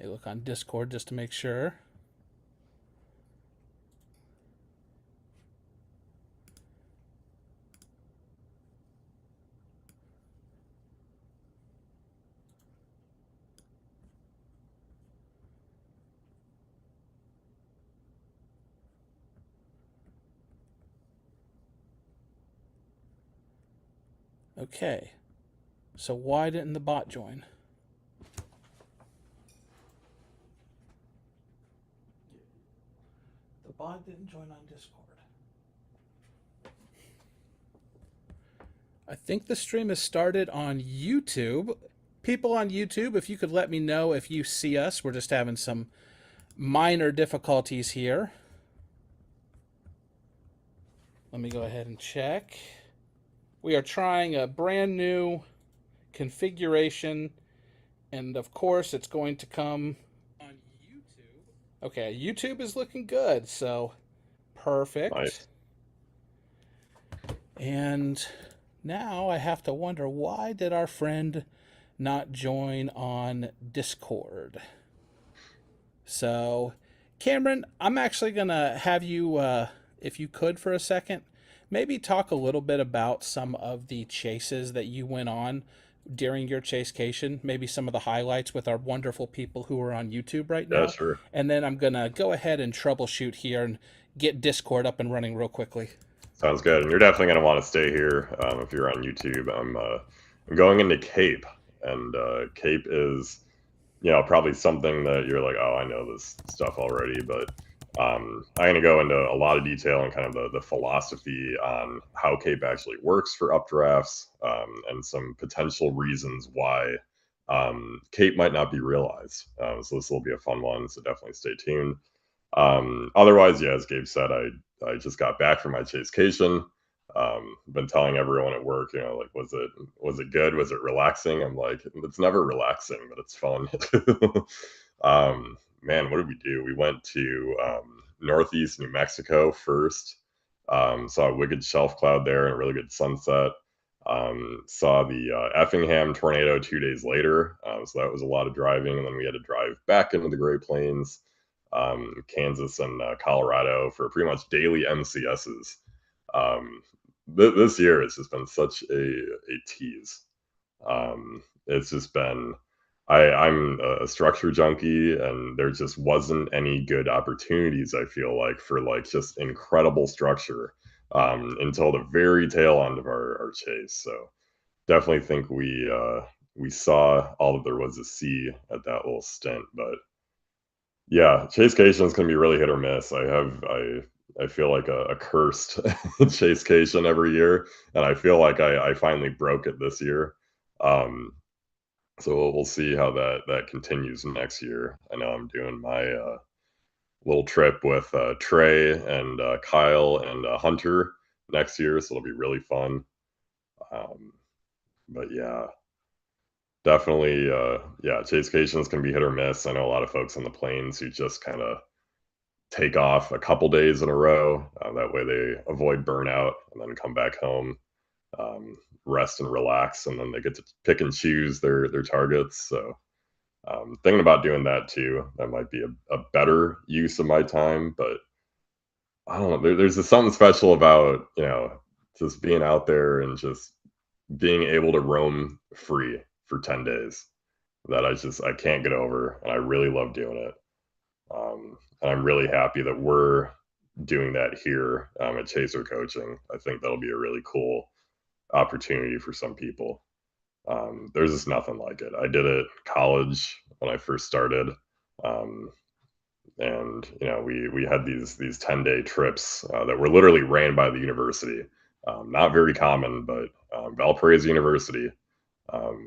They look on Discord just to make sure. Okay. So why didn't the bot join? The bot didn't join on Discord. I think the stream has started on YouTube. People on YouTube, if you could let me know if you see us. We're just having some minor difficulties here. Let me go ahead and check. We are trying a brand new configuration, and of course it's going to come on YouTube. Okay, YouTube is looking good, so perfect. Nice. And now I have to wonder, why did our friend not join on Discord? So, Cameron, I'm actually going to have you, if you could for a second, maybe talk a little bit about some of the chases that you went on during your chasecation, maybe some of the highlights with our wonderful people who are on YouTube right Yeah, now. sure. And then I'm going to go ahead and troubleshoot here and get Discord up and running real quickly. Sounds good. And you're definitely going to want to stay here if you're on YouTube. I'm going into Cape, and Cape is, probably something that you're like, oh, I know this stuff already, but I'm going to go into a lot of detail and kind of the philosophy on how Cape actually works for updrafts, and some potential reasons why Cape might not be realized. So this will be a fun one, so definitely stay tuned. Otherwise, yeah, as Gabe said, I just got back from my chasecation. Been telling everyone at work, like, was it good? Was it relaxing? I'm like, it's never relaxing, but it's fun. Man, what did we do? We went to Northeast New Mexico first. Saw a wicked shelf cloud there and a really good sunset. Saw the Effingham tornado 2 days later, so that was a lot of driving, and then we had to drive back into the Great Plains, Kansas and Colorado for pretty much daily MCSs. This year has just been such a tease. It's just been, I'm a structure junkie, and there just wasn't any good opportunities, I feel like, for like just incredible structure until the very tail end of our chase. So definitely think we saw all that there was to see at that little stint. But yeah, chasecation is gonna be really hit or miss. I feel like a cursed chasecation every year, and I feel like I finally broke it this year. Um, so we'll see how that continues next year. I know I'm doing my little trip with Trey and Kyle and Hunter next year, so it'll be really fun. Um, but yeah, definitely, yeah, chasecations can be hit or miss. I know a lot of folks on the plains who just kind of take off a couple days in a row. That way they avoid burnout and then come back home, rest and relax, and then they get to pick and choose their targets. So thinking about doing that too. That might be a better use of my time, but I don't know. There's just something special about just being out there and just being able to roam free for 10 days that I can't get over, and I really love doing it. And I'm really happy that we're doing that here at Chaser Coaching. I think that'll be a really cool opportunity for some people. There's just nothing like it. I did it college when I first started, um, and we had these 10-day trips that were literally ran by the university. Not very common, but Valparaiso University.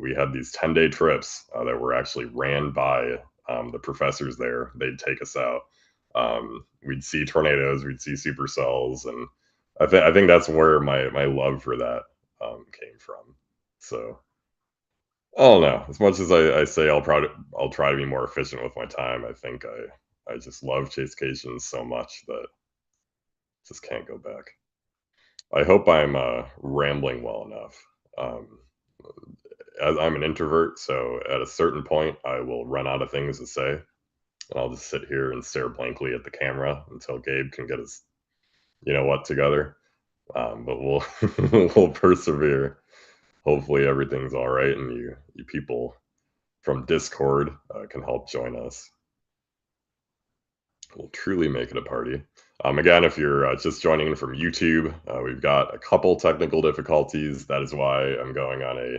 We had these 10-day trips that were actually ran by the professors there. They'd take us out. We'd see tornadoes, we'd see supercells, and I think that's where my love for that came from. So I don't know. As much as I say I'll try to be more efficient with my time, I think I just love chasecations so much that just can't go back. I hope I'm rambling well enough. Um, as I'm an introvert, so at a certain point, I will run out of things to say, and I'll just sit here and stare blankly at the camera until Gabe can get his, you know what, together. But we'll we'll persevere. Hopefully, everything's all right, and you people from Discord can help join us. We'll truly make it a party. Again, if you're just joining in from YouTube, we've got a couple technical difficulties. That is why I'm going on a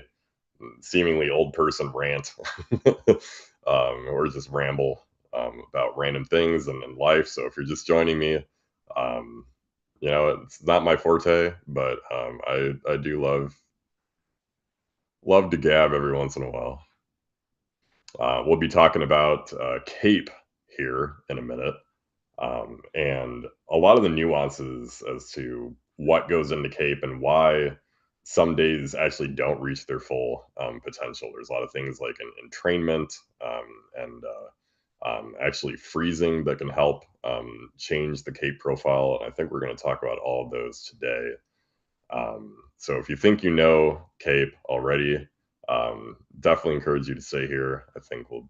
seemingly old person rant or just ramble about random things and life. So if you're just joining me, um, you know, it's not my forte, but I do love to gab every once in a while. We'll be talking about Cape here in a minute, and a lot of the nuances as to what goes into Cape and why some days actually don't reach their full potential. There's a lot of things like entrainment and actually freezing that can help change the Cape profile. And I think we're going to talk about all of those today. So if you think you know Cape already, definitely encourage you to stay here. I think we'll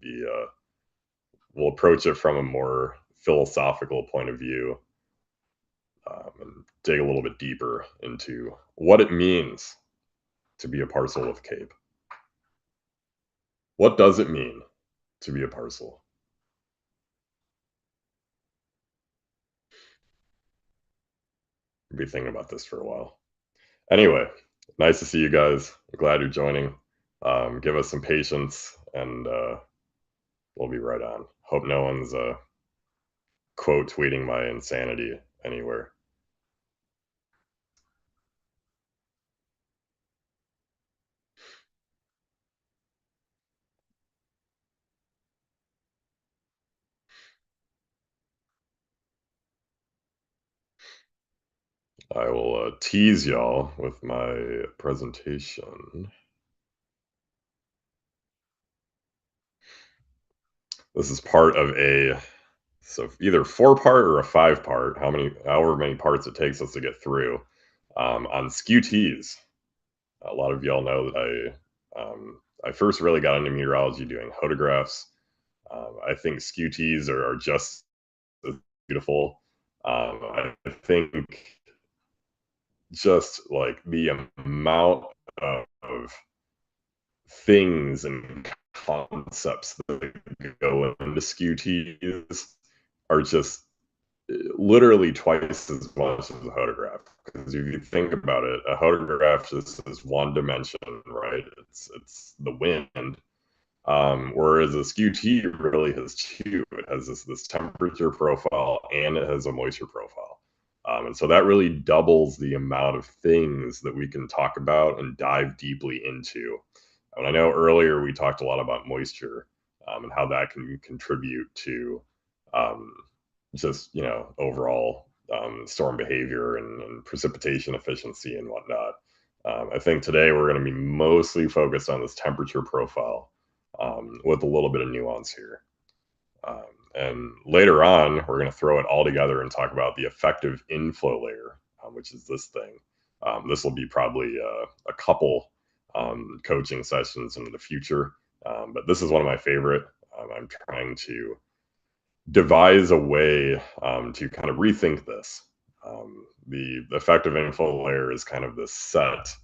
approach it from a more philosophical point of view and dig a little bit deeper into what it means to be a parcel with Cape. What does it mean to be a parcel? I'll be thinking about this for a while. Anyway, nice to see you guys. I'm glad you're joining. Give us some patience, and we'll be right on. Hope no one's quote tweeting my insanity anywhere. I will tease y'all with my presentation. This is part of a so either 4-part or a 5-part, however many parts it takes us to get through on Skew-Ts. A lot of y'all know that I first really got into meteorology doing photographs. I think Skew-Ts are just as beautiful. I think just like the amount of things and concepts that go into Skew-Ts are just literally twice as much as a photograph. Because if you think about it, a photograph just is one dimension, right? It's the wind. Whereas a Skew-T really has two. It has this temperature profile and it has a moisture profile. And so that really doubles the amount of things that we can talk about and dive deeply into. And I know earlier we talked a lot about moisture and how that can contribute to um, just overall storm behavior and precipitation efficiency and whatnot. I think today we're going to be mostly focused on this temperature profile with a little bit of nuance here. And later on, we're going to throw it all together and talk about the effective inflow layer, which is this thing. This will be probably a couple coaching sessions into the future, but this is one of my favorite. I'm trying to devise a way to kind of rethink this. The effective inflow layer is kind of this set,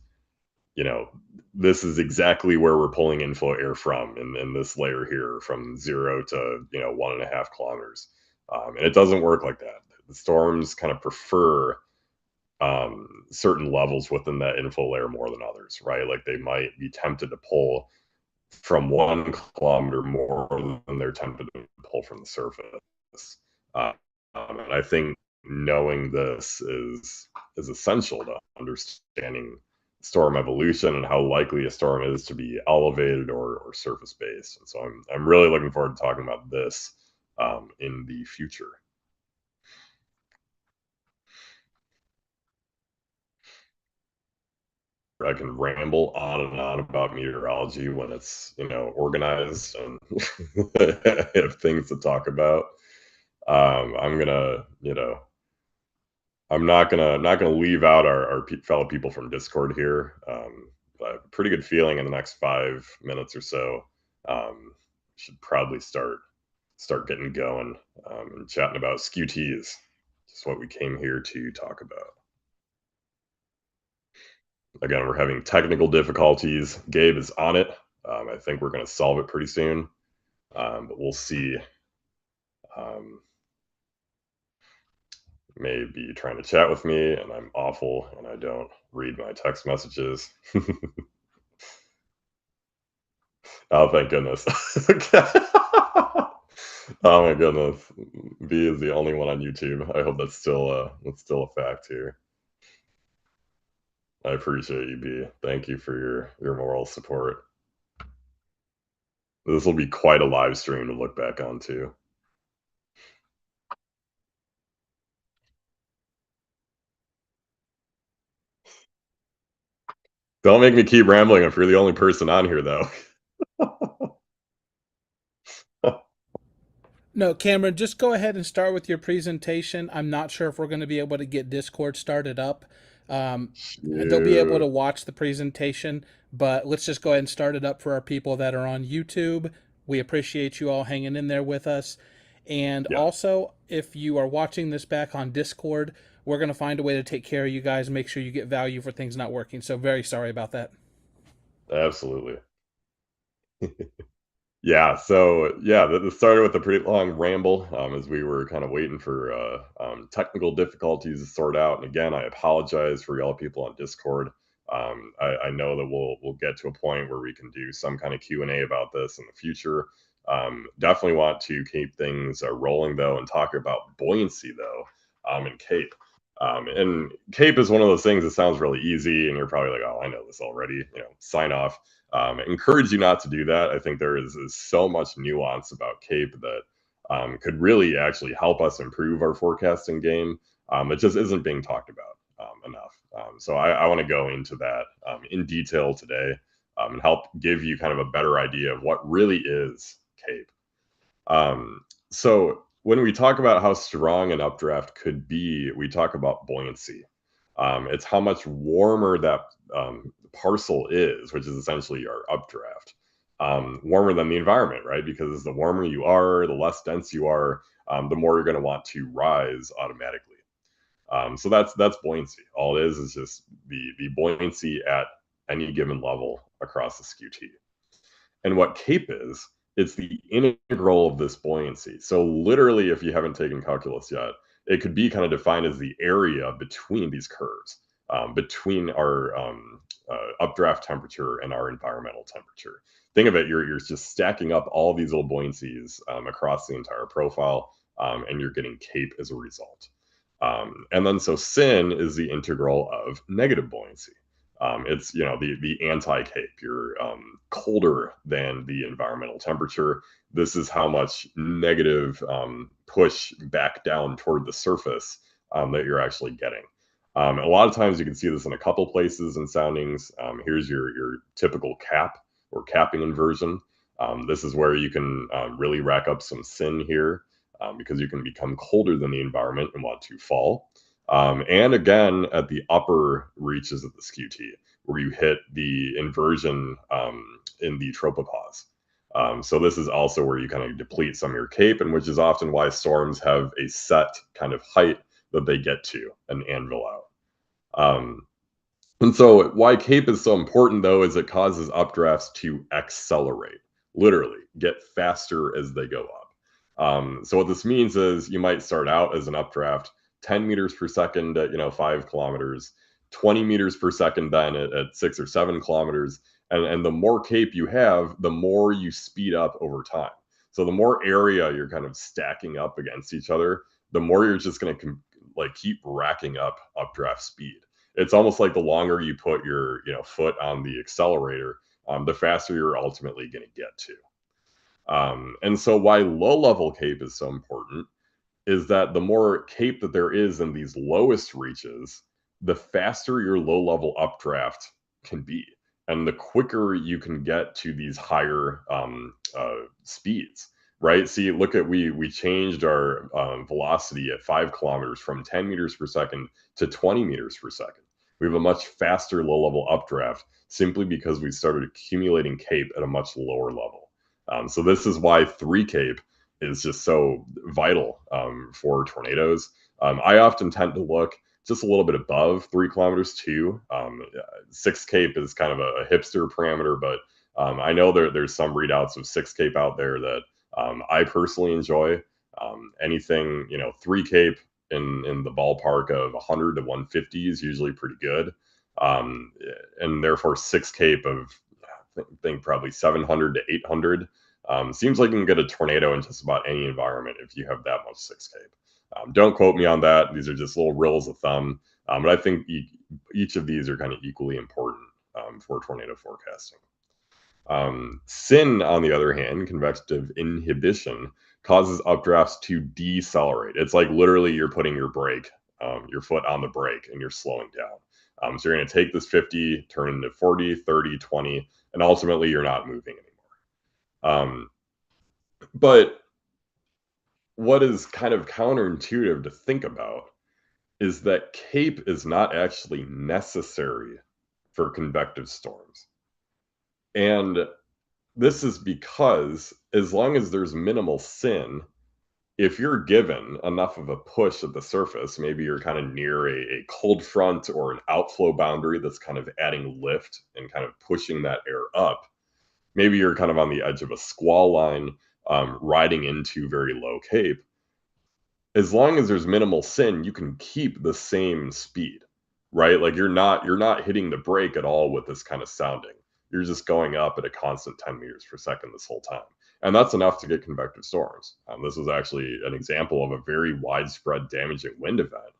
this is exactly where we're pulling inflow air from in this layer here from 0 to 1.5 kilometers, and it doesn't work like that. The storms kind of prefer certain levels within that inflow layer more than others, right? Like they might be tempted to pull from 1 kilometer more than they're tempted to pull from the surface. And I think knowing this is essential to understanding storm evolution and how likely a storm is to be elevated or surface based. And so I'm really looking forward to talking about this in the future. I can ramble on and on about meteorology when it's organized and have things to talk about. I'm gonna I'm not gonna leave out our fellow people from Discord here. But I have a pretty good feeling in the next 5 minutes or so, should probably start getting going, and chatting about Skew-Ts, just what we came here to talk about. Again, we're having technical difficulties. Gabe is on it. I think we're going to solve it pretty soon, but we'll see. Um, may be trying to chat with me, and I'm awful, and I don't read my text messages. Oh, thank goodness. Oh my goodness. B is the only one on YouTube. I hope that's still a fact here. I appreciate you, B. Thank you for your moral support. This will be quite a live stream to look back on too. Don't make me keep rambling if you're the only person on here though. No, Cameron, just go ahead and start with your presentation. I'm not sure if we're going to be able to get Discord started up. They'll be able to Shoot. watch the presentation, but let's just go ahead and start it up for our people that are on YouTube. We appreciate you all hanging in there with us. And Yeah, also, if you are watching this back on Discord, we're going to find a way to take care of you guys, make sure you get value for things not working. So, very sorry about that. absolutely. Yeah, so yeah, this started with a pretty long ramble, as we were kind of waiting for technical difficulties to sort out. And again, I apologize for y'all people on Discord. I know that we'll get to a point where we can do some kind of Q&A about this in the future. Definitely want to keep things rolling though, and talk about buoyancy though, and Cape. And Cape is one of those things that sounds really easy, and you're probably like, oh, I know this already. Sign off. Encourage you not to do that. I think there is so much nuance about Cape that could really actually help us improve our forecasting game. It just isn't being talked about enough. So I want to go into that in detail today, and help give you kind of a better idea of what really is Cape. Um, so when we talk about how strong an updraft could be, we talk about buoyancy. It's how much warmer that parcel is, which is essentially our updraft. Warmer than the environment, right? Because the warmer you are, the less dense you are, the more you're going to want to rise automatically. So that's buoyancy. All it is just the buoyancy at any given level across the Skew-T. And what CAPE is, it's the integral of this buoyancy. So literally, if you haven't taken calculus yet, it could be kind of defined as the area between these curves, between our updraft temperature and our environmental temperature. Think of it, you're just stacking up all these little buoyancies across the entire profile, and you're getting CAPE as a result. And then so sin is the integral of negative buoyancy. It's the anti-cape. You're colder than the environmental temperature. This is how much negative push back down toward the surface that you're actually getting. A lot of times you can see this in a couple places in soundings. Here's your typical cap or capping inversion. This is where you can really rack up some sin here, because you can become colder than the environment and want to fall. And again, at the upper reaches of the Skew-T, where you hit the inversion in the tropopause. So this is also where you kind of deplete some of your cape, and which is often why storms have a set kind of height that they get to, an anvil out. And so why cape is so important though is it causes updrafts to accelerate, literally get faster as they go up. So what this means is you might start out as an updraft 10 meters per second at 5 kilometers, 20 meters per second then at 6 or 7 kilometers, and the more cape you have, the more you speed up over time. So the more area you're kind of stacking up against each other, the more you're just going to keep racking up updraft speed. It's almost like the longer you put your foot on the accelerator, the faster you're ultimately going to get to. And so why low level cape is so important is that the more cape that there is in these lowest reaches, the faster your low level updraft can be, and the quicker you can get to these higher speeds. Right? See, look at we changed our velocity at 5 kilometers from 10 meters per second to 20 meters per second. We have a much faster low-level updraft simply because we started accumulating CAPE at a much lower level. So this is why 3 CAPE is just so vital for tornadoes. I often tend to look just a little bit above 3 kilometers too. 6 CAPE is kind of a hipster parameter, but I know there's some readouts of 6 CAPE out there that I personally enjoy. Anything, 3 CAPE in the ballpark of 100 to 150 is usually pretty good. Um, and therefore 6 CAPE of, I think probably 700 to 800. Seems like you can get a tornado in just about any environment if you have that much 6 CAPE. Don't quote me on that. These are just little rules of thumb. But I think each of these are kind of equally important for tornado forecasting. SIN, on the other hand, convective inhibition, causes updrafts to decelerate. It's like literally you're putting your brake, your foot on the brake, and you're slowing down. So you're going to take this 50, turn into 40, 30, 20, and ultimately you're not moving anymore. But what is kind of counterintuitive to think about is that CAPE is not actually necessary for convective storms. And this is because as long as there's minimal SIN, if you're given enough of a push at the surface, maybe you're kind of near a cold front or an outflow boundary that's kind of adding lift and kind of pushing that air up. Maybe you're kind of on the edge of a squall line, riding into very low CAPE. As long as there's minimal SIN, you can keep the same speed, right? Like you're not hitting the brake at all with this kind of sounding. You're just going up at a constant 10 meters per second this whole time. And that's enough to get convective storms. This was actually an example of a very widespread damaging wind event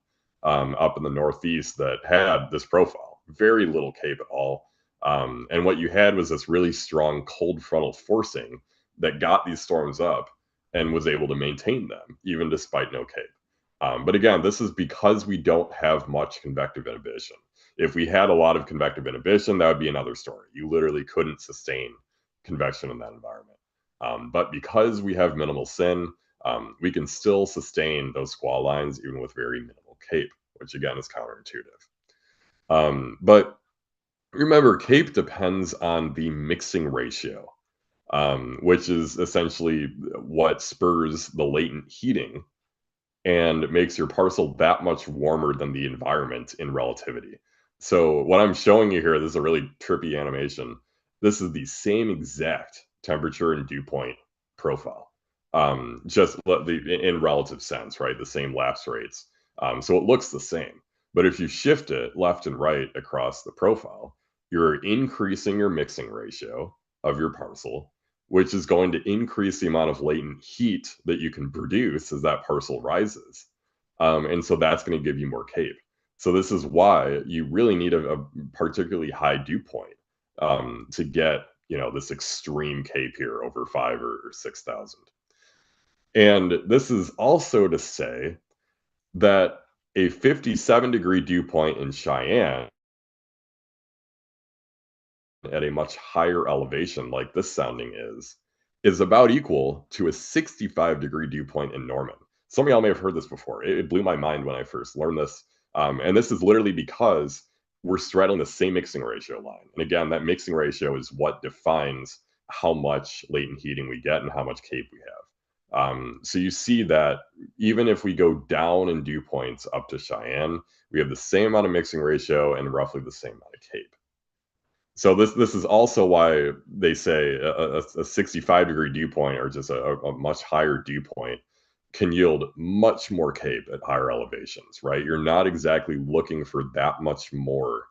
up in the Northeast that had this profile. Very little CAPE at all. And what you had was this really strong cold frontal forcing that got these storms up and was able to maintain them, even despite no CAPE. But again, this is because we don't have much convective inhibition. If we had a lot of convective inhibition, that would be another story. You literally couldn't sustain convection in that environment. But because we have minimal SIN, we can still sustain those squall lines even with very minimal CAPE, which again is counterintuitive. But remember, CAPE depends on the mixing ratio, which is essentially what spurs the latent heating and makes your parcel that much warmer than the environment in relativity. So what I'm showing you here, this is a really trippy animation. This is the same exact temperature and dew point profile, just in relative sense, right? The same lapse rates. So it looks the same. But if you shift it left and right across the profile, you're increasing your mixing ratio of your parcel, which is going to increase the amount of latent heat that you can produce as that parcel rises. And so that's going to give you more CAPE. So this is why you really need a particularly high dew point to get this extreme CAPE here over 5 or 6,000. And this is also to say that a 57-degree dew point in Cheyenne at a much higher elevation, like this sounding is about equal to a 65-degree dew point in Norman. Some of y'all may have heard this before. It blew my mind when I first learned this. And this is literally because we're straddling the same mixing ratio line. And again, that mixing ratio is what defines how much latent heating we get and how much CAPE we have. So you see that even if we go down in dew points up to Cheyenne, we have the same amount of mixing ratio and roughly the same amount of CAPE. So this is also why they say a 65-degree dew point or just a much higher dew point can yield much more CAPE at higher elevations, right? You're not exactly looking for that much more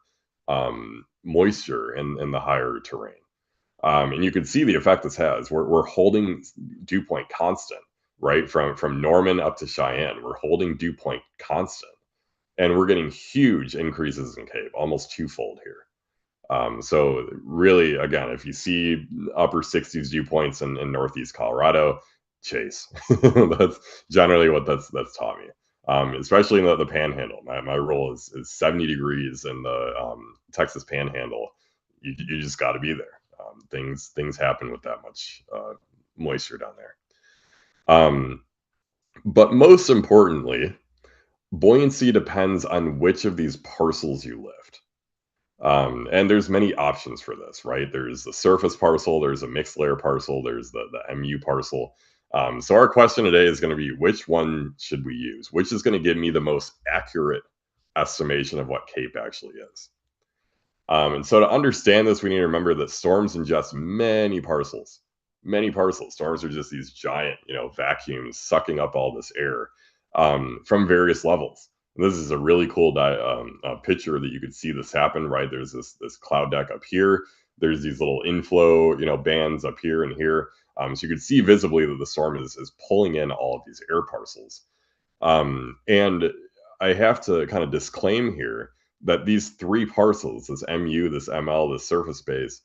moisture in the higher terrain. And you can see the effect this has. We're holding dew point constant, right? From Norman up to Cheyenne, we're holding dew point constant. And we're getting huge increases in CAPE, almost twofold here. So really, again, if you see upper 60s dew points in Northeast Colorado, chase. That's generally what that's taught me. Especially in the Panhandle. My rule is 70 degrees in the Texas Panhandle. You just got to be there. Things happen with that much moisture down there. But most importantly, Buoyancy depends on which of these parcels you lift. And there's many options for this, right? There's the surface parcel, there's a mixed layer parcel, there's the MU parcel. So our question today is going to be which one should we use? Which is going to give me the most accurate estimation of what CAPE actually is? And so to understand this, we need to remember that storms ingest many parcels. Many parcels. Storms are just these giant, vacuums sucking up all this air from various levels. And this is a really cool picture that you could see this happen. Right, there's this cloud deck up here. There's these little inflow, bands up here and here. So you could see visibly that the storm is pulling in all of these air parcels. And I have to kind of disclaim here that these three parcels, this MU, this ML, this surface space,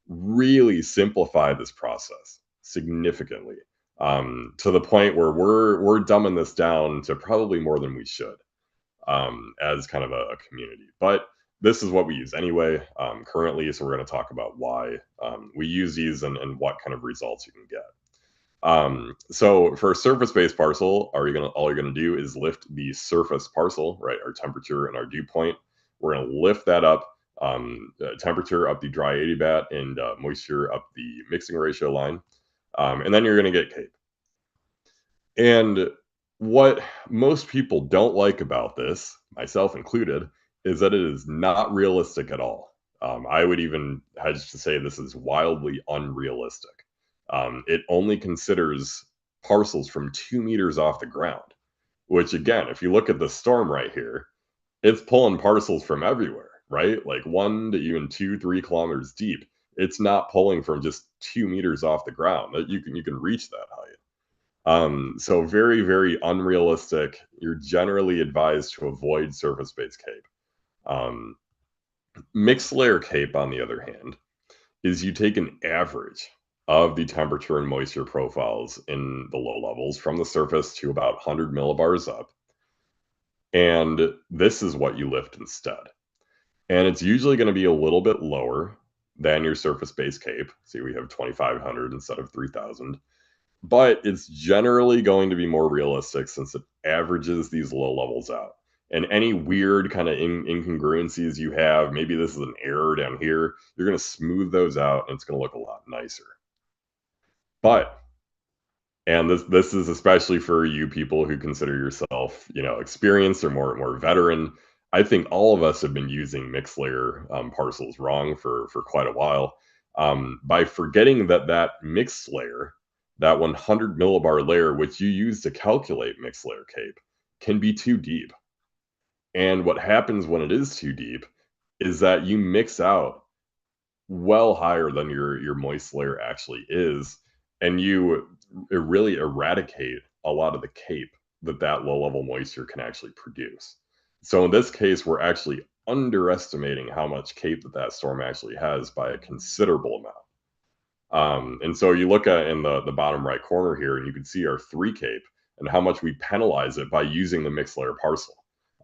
really simplify this process significantly, to the point where we're dumbing this down to probably more than we should, as kind of a community. But this is what we use anyway, currently. So we're going to talk about why we use these and what kind of results you can get. So for a surface-based parcel, all you're gonna do is lift the surface parcel, right? Our temperature and our dew point. We're gonna lift that up, temperature up the dry adiabat and moisture up the mixing ratio line, and then you're gonna get CAPE. And what most people don't like about this, myself included, is that it is not realistic at all. I would even hedge to say this is wildly unrealistic. It only considers parcels from 2 meters off the ground, which, again, if you look at the storm right here, it's pulling parcels from everywhere, right? Like 1 to even 2, 3 kilometers deep. It's not pulling from just 2 meters off the ground. That you can reach that height. So very, very unrealistic. You're generally advised to avoid surface-based CAPE. Um, Mixed layer CAPE, on the other hand, is you take an average of the temperature and moisture profiles in the low levels from the surface to about 100 millibars up, and this is what you lift instead. And it's usually going to be a little bit lower than your surface-based CAPE. See, we have 2,500 instead of 3,000. But it's generally going to be more realistic since it averages these low levels out. And any weird kind of incongruencies you have, maybe this is an error down here, you're going to smooth those out and it's going to look a lot nicer. But, and this is especially for you people who consider yourself, experienced or more veteran. I think all of us have been using mixed layer parcels wrong for quite a while, by forgetting that mixed layer, that 100 millibar layer, which you use to calculate mixed layer CAPE, can be too deep. And what happens when it is too deep is that you mix out well higher than your moist layer actually is, and you really eradicate a lot of the CAPE that low level moisture can actually produce. So in this case, we're actually underestimating how much CAPE that storm actually has by a considerable amount. And so you look at in the bottom right corner here, and you can see our 3 CAPE and how much we penalize it by using the mixed layer parcel.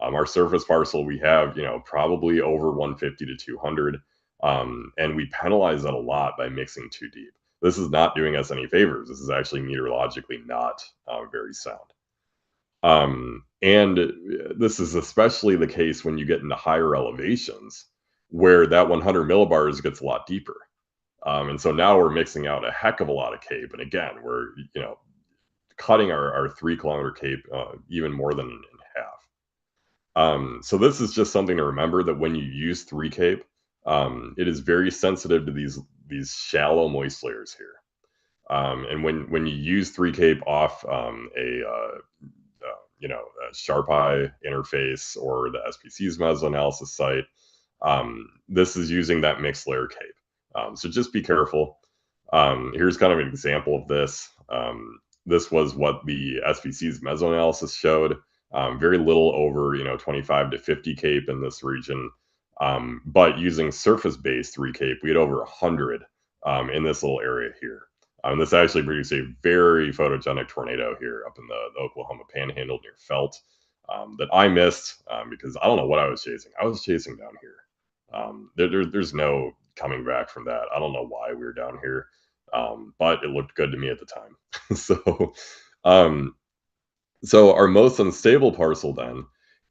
Our surface parcel, we have, probably over 150 to 200, and we penalize that a lot by mixing too deep. This is not doing us any favors. This is actually meteorologically not very sound. And this is especially the case when you get into higher elevations, where that 100 millibars gets a lot deeper. And so now we're mixing out a heck of a lot of CAPE. And again, we're, cutting our 3 kilometer CAPE even more than in half. So this is just something to remember, that when you use 3 CAPE, it is very sensitive to these shallow moist layers here. And when you use 3 CAPE off a SharpEye interface or the SPC's mesoanalysis site, this is using that mixed layer CAPE. So just be careful. Here's kind of an example of this. This was what the SPC's mesoanalysis showed. Very little over 25 to 50 CAPE in this region. But using surface-based 3 CAPE, we had over 100 in this little area here. This actually produced a very photogenic tornado here up in the Oklahoma Panhandle near Felt, that I missed because I don't know what I was chasing. I was chasing down here. There's no coming back from that. I don't know why we were down here, but it looked good to me at the time. So our most unstable parcel then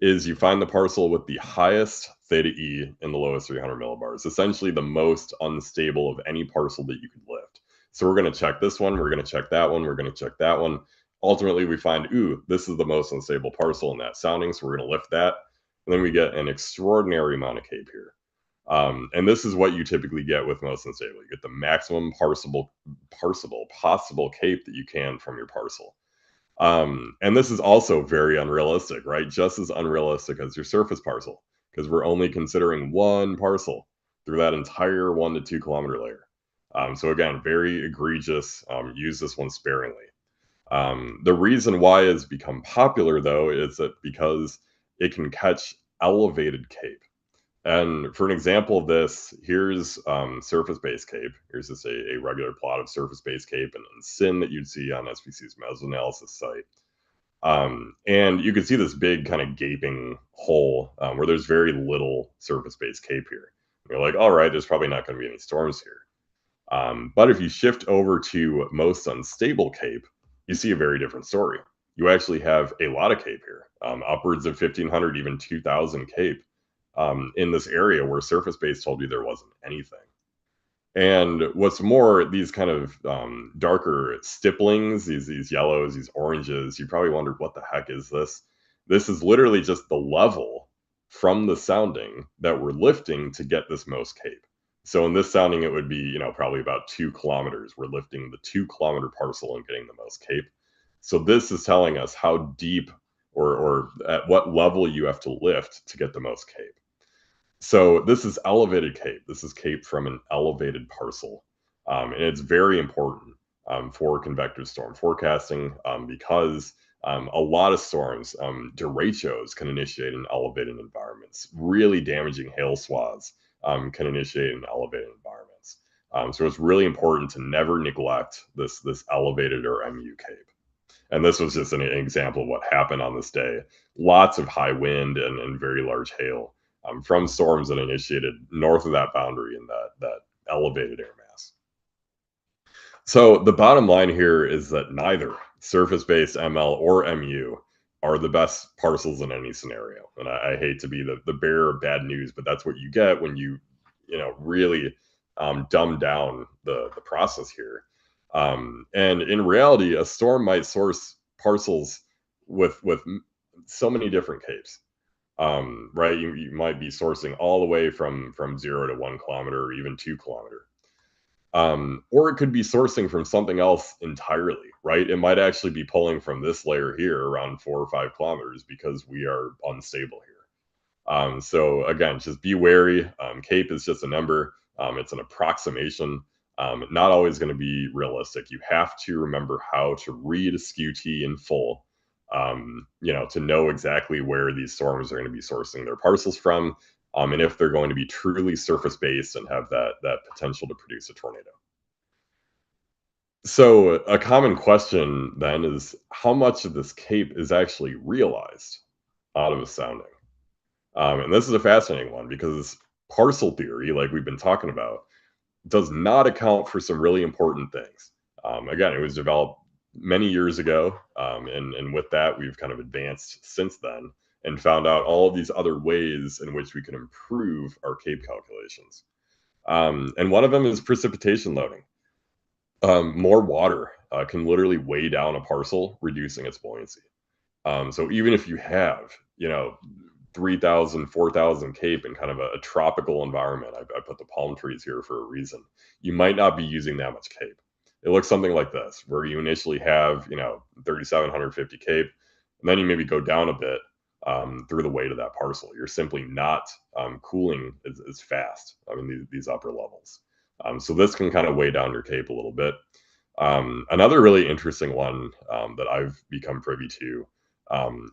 is you find the parcel with the highest theta E in the lowest 300 millibars, essentially the most unstable of any parcel that you could lift. So we're going to check this one, we're going to check that one, we're going to check that one. Ultimately, we find, ooh, this is the most unstable parcel in that sounding, so we're going to lift that. And then we get an extraordinary amount of cape here. And this is what you typically get with most unstable. You get the maximum possible cape that you can from your parcel. And this is also very unrealistic, right? Just as unrealistic as your surface parcel, because we're only considering one parcel through that entire 1 to 2 kilometer layer. So again, very egregious. Use this one sparingly. The reason why it's become popular, though, is that because it can catch elevated cape. And for an example of this, here's surface-based cape. Here's just a regular plot of surface-based cape and SIN that you'd see on SPC's mesoanalysis site. And you can see this big kind of gaping hole where there's very little surface-based cape here. You're like, all right, there's probably not going to be any storms here. But if you shift over to most unstable cape, you see a very different story. You actually have a lot of cape here, upwards of 1,500, even 2,000 cape in this area where surface base told you there wasn't anything. And what's more, these kind of darker stipplings, these yellows, these oranges, you probably wondered, what the heck is this? This is literally just the level from the sounding that we're lifting to get this most cape. So in this sounding, it would be, probably about 2 kilometers. We're lifting the 2-kilometer parcel and getting the most cape. So this is telling us how deep or at what level you have to lift to get the most cape. So this is elevated cape. This is cape from an elevated parcel. And it's very important for convective storm forecasting because a lot of storms, derechos can initiate in elevated environments. Really damaging hail swaths can initiate in elevated environments. So it's really important to never neglect this elevated or MU cape. And this was just an example of what happened on this day. Lots of high wind and very large hail from storms that initiated north of that boundary in that elevated air mass. So the bottom line here is that neither surface-based ML or MU are the best parcels in any scenario. And I hate to be the bearer of bad news, but that's what you get when you really dumb down the process here. And in reality, a storm might source parcels with so many different capes. Right? You might be sourcing all the way from 0 to 1 kilometer or even 2 kilometer. Or it could be sourcing from something else entirely, right? It might actually be pulling from this layer here around 4 or 5 kilometers because we are unstable here. So again, just be wary. Cape is just a number. It's an approximation. Not always going to be realistic. You have to remember how to read a Skew-T in full, to know exactly where these storms are going to be sourcing their parcels from, and if they're going to be truly surface-based and have that potential to produce a tornado. So a common question then is, how much of this cape is actually realized out of a sounding? And this is a fascinating one because parcel theory, like we've been talking about, does not account for some really important things. Again, it was developed many years ago, and with that, we've kind of advanced since then and found out all of these other ways in which we can improve our cape calculations. And one of them is precipitation loading. More water can literally weigh down a parcel, reducing its buoyancy. So even if you have, 3,000, 4,000 cape in kind of a tropical environment, I put the palm trees here for a reason, you might not be using that much cape. It looks something like this, where you initially have, 3,750 cape, and then you maybe go down a bit through the weight of that parcel. You're simply not cooling as fast, these upper levels. So this can kind of weigh down your cape a little bit. Another really interesting one that I've become privy to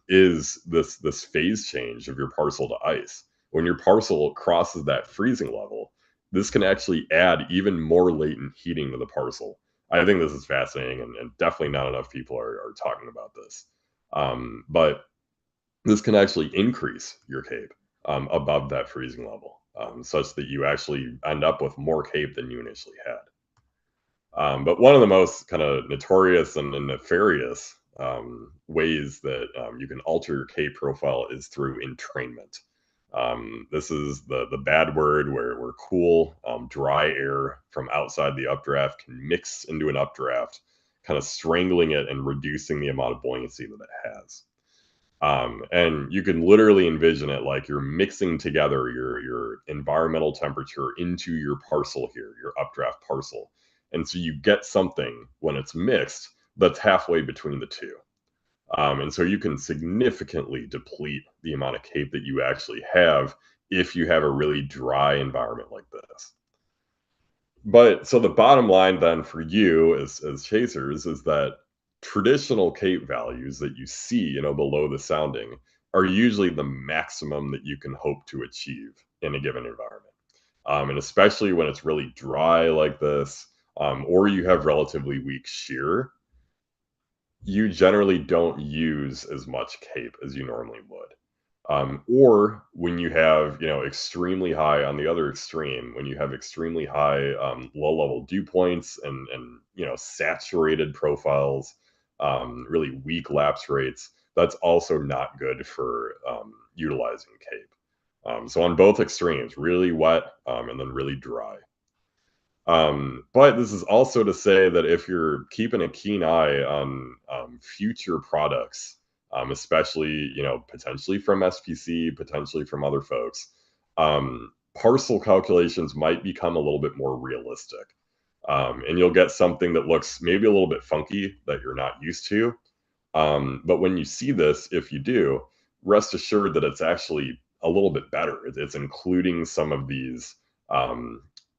is this phase change of your parcel to ice. When your parcel crosses that freezing level, this can actually add even more latent heating to the parcel. I think this is fascinating, and definitely not enough people are talking about this. But this can actually increase your cape above that freezing level, such that you actually end up with more cape than you initially had. But one of the most kind of notorious and nefarious ways that you can alter your cape profile is through entrainment. This is the bad word where cool, dry air from outside the updraft can mix into an updraft, kind of strangling it and reducing the amount of buoyancy that it has. And you can literally envision it like you're mixing together your environmental temperature into your parcel here, your updraft parcel. And so you get something when it's mixed that's halfway between the two. And so you can significantly deplete the amount of cape that you actually have if you have a really dry environment like this. But so the bottom line then for you as chasers is that traditional cape values that you see, below the sounding are usually the maximum that you can hope to achieve in a given environment. And especially when it's really dry like this, or you have relatively weak shear, you generally don't use as much cape as you normally would. Or when you have, extremely high on the other extreme, when you have extremely high low level dew points and saturated profiles, really weak lapse rates, that's also not good for utilizing cape. So on both extremes, really wet and then really dry. But this is also to say that if you're keeping a keen eye on future products, especially potentially from SPC, potentially from other folks, parcel calculations might become a little bit more realistic, and you'll get something that looks maybe a little bit funky that you're not used to. But when you see this, if you do, rest assured that it's actually a little bit better. It's including some of these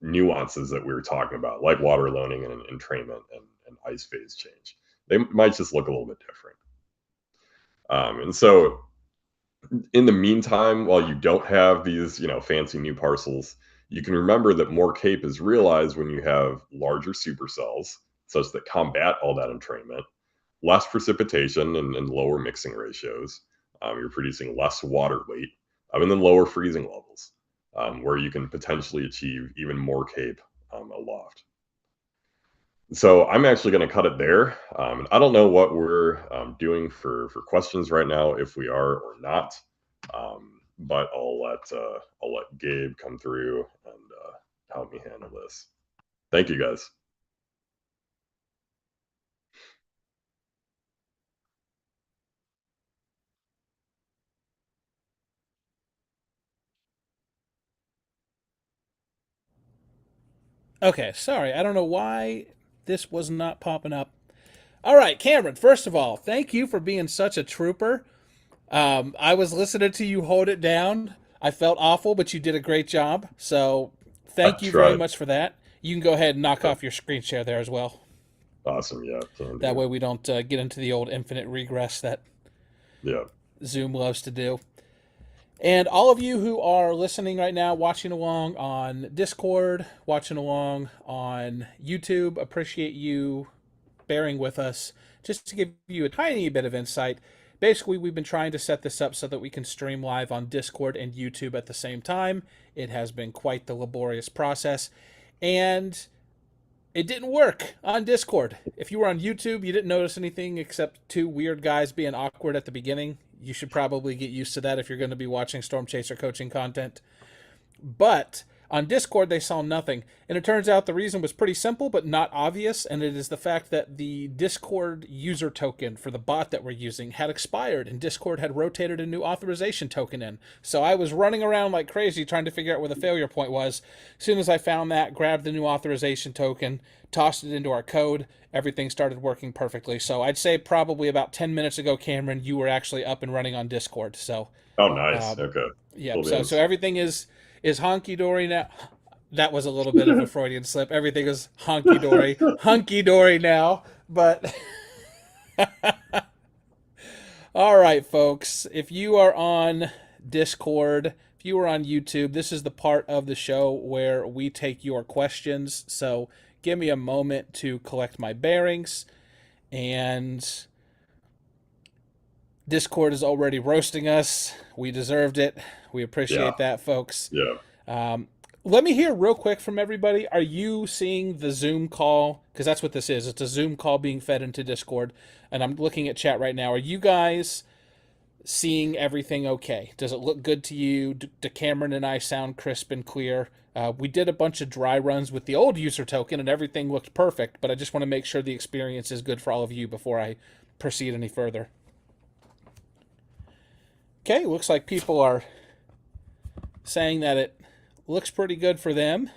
nuances that we were talking about, like water loaning and entrainment and ice phase change. They might just look a little bit different. And so, in the meantime, while you don't have these, fancy new parcels, you can remember that more cape is realized when you have larger supercells, such that combat all that entrainment, less precipitation and lower mixing ratios. You're producing less water weight, and then lower freezing levels, where you can potentially achieve even more cape aloft. So I'm actually going to cut it there. I don't know what we're doing for questions right now, if we are or not. But I'll let Gabe come through and help me handle this. Thank you, guys. Okay, sorry. I don't know why this was not popping up. All right, Cameron, first of all, thank you for being such a trooper. I was listening to you hold it down. I felt awful, but you did a great job. So I thank you very tried. much for that. You can go ahead and knock Yeah. off your screen share there as well. Awesome. Yeah, can That do. way we don't get into the old infinite regress that Yeah. Zoom loves to do. And all of you who are listening right now, watching along on Discord, watching along on YouTube, appreciate you bearing with us. Just to give you a tiny bit of insight, basically, we've been trying to set this up so that we can stream live on Discord and YouTube at the same time. It has been quite the laborious process. And it didn't work on Discord. If you were on YouTube, you didn't notice anything except two weird guys being awkward at the beginning. You should probably get used to that if you're going to be watching Storm Chaser coaching content. But on Discord, they saw nothing. And it turns out the reason was pretty simple but not obvious, and it is the fact that the Discord user token for the bot that we're using had expired, and Discord had rotated a new authorization token in. So I was running around like crazy trying to figure out where the failure point was. As soon as I found that, grabbed the new authorization token, tossed it into our code, everything started working perfectly. So I'd say probably about 10 minutes ago, Cameron, you were actually up and running on Discord. So Oh, nice. um, Okay. yeah, Cool so beans. everything is honky dory now. That was a little bit of a Freudian slip. Everything is hunky dory now. But all right, folks, if you are on Discord, if you are on YouTube, this is the part of the show where we take your questions. So give me a moment to collect my bearings. And Discord is already roasting us. We deserved it. We Yeah. appreciate that, folks. Yeah. Let me hear real quick from everybody. Are you seeing the Zoom call? Because that's what this is. It's a Zoom call being fed into Discord. And I'm looking at chat right now. Are you guys seeing everything okay? Does it look good to you? Do Cameron and I sound crisp and clear? We did a bunch of dry runs with the old user token and everything looked perfect, but I just want to make sure the experience is good for all of you before I proceed any further. Okay, looks like people are saying that it looks pretty good for them.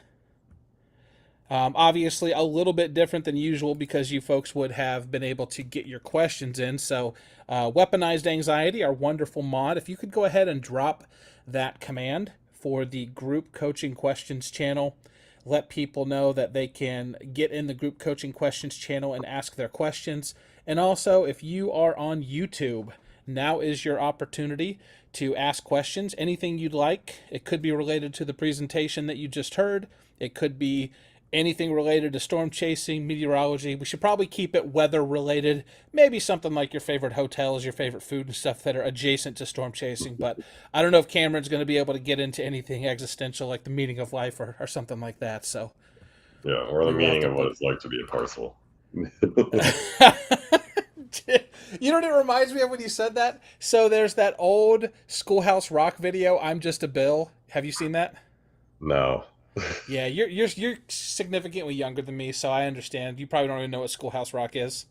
Obviously, a little bit different than usual because you folks would have been able to get your questions in. So, Weaponized Anxiety, our wonderful mod, if you could go ahead and drop that command for the group coaching questions channel, let people know that they can get in the group coaching questions channel and ask their questions. And also, if you are on YouTube, now is your opportunity to ask questions, anything you'd like. It could be related to the presentation that you just heard. It could be anything related to storm chasing, meteorology. We should probably keep it weather related. Maybe something like your favorite hotels, your favorite food and stuff that are adjacent to storm chasing. But I don't know if Cameron's going to be able to get into anything existential like the meaning of life or something like that. So Yeah, or the we will have meaning to of what it's like to be a parcel. You know what it reminds me of when you said that? So there's that old Schoolhouse Rock video, I'm Just a Bill. Have you seen that? No. Yeah, you're significantly younger than me, so I understand. You probably don't even know what Schoolhouse Rock is.